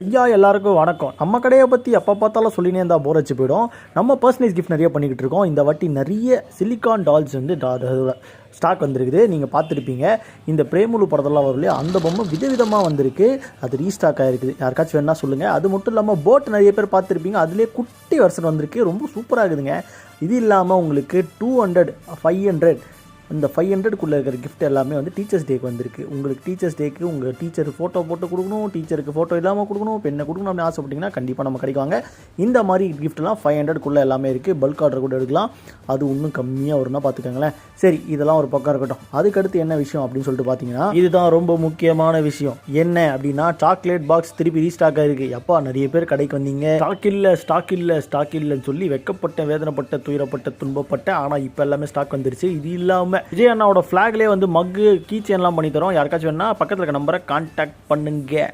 ஐயா எல்லாருக்கும் வணக்கம். நம்ம கடையை பற்றி எப்போ பார்த்தாலும் சொல்லினே இருந்தால் போர் வச்சு போயிடும். நம்ம பர்சனலைஸ் கிஃப்ட் நிறைய பண்ணிக்கிட்டு இருக்கோம். இந்த வாட்டி நிறைய சிலிக்கான் டால்ஸ் வந்து ஸ்டாக் வந்திருக்குது. நீங்கள் பார்த்துருப்பீங்க, இந்த பிரேமுலு படத்தெல்லாம் வரும் இல்லையா, அந்த பொம்மை விதவிதமாக வந்திருக்கு. அது ரீஸ்டாக் ஆகிருக்குது. யாருக்காச்சும் வேணா சொல்லுங்கள். அது மட்டும் இல்லாமல் போட் நிறைய பேர் பார்த்துருப்பீங்க, அதுலேயே குட்டி வெர்ஷன் வந்திருக்கு. ரொம்ப சூப்பராக இருக்குதுங்க. இது இல்லாமல் உங்களுக்கு 200 500 இந்த 500க்குள்ளே இருக்கிற கிஃப்ட் எல்லாமே வந்து டீச்சர்ஸ் டேக்கு வந்திருக்கு. உங்களுக்கு டீச்சர்ஸ் டேக்கு உங்கள் டீச்சர் ஃபோட்டோ போட்டு கொடுக்கணும், டீச்சருக்கு ஃபோட்டோ இல்லாமல் கொடுக்கணும், பெண்ணை கொடுக்கணும் அப்படின்னு ஆசைப்பட்டிங்கன்னா கண்டிப்பாக நம்ம கிடைக்குவாங்க. இந்த மாதிரி கிஃப்ட்லாம் 500க்குள்ளே எல்லாமே இருக்குது. பல்க் ஆர்டர் கூட எடுக்கலாம். அது இன்னும் கம்மியாக வரும்னா பார்த்துக்கோங்களேன். சரி, இதெல்லாம் ஒரு பக்கம் இருக்கட்டும். அதுக்கடுத்து என்ன விஷயம் அப்படின்னு சொல்லிட்டு பார்த்தீங்கன்னா, இதுதான் ரொம்ப முக்கியமான விஷயம். என்ன அப்படின்னா, சாக்லேட் பாக்ஸ் திருப்பி ரீஸ்டாக் ஆகிருக்கு. எப்பா நிறைய பேர் கடைக்கு வந்தீங்க, ஸ்டாக் இல்லைன்னு சொல்லி வெக்கப்பட்ட, வேதனைப்பட்ட, துயரப்பட்ட, துன்பப்பட்ட. ஆனால் இப்போ எல்லாமே ஸ்டாக் வந்துருச்சு. இது இல்லாமல் விஜய் அண்ணாவோட ஃப்ளாக்லேயே வந்து மக்கு கீ செயின்லாம் பண்ணி தரோம். யாருக்காச்சும் வேணா பக்கத்தில் இருக்க நம்பரை கான்டாக்ட் பண்ணுங்க.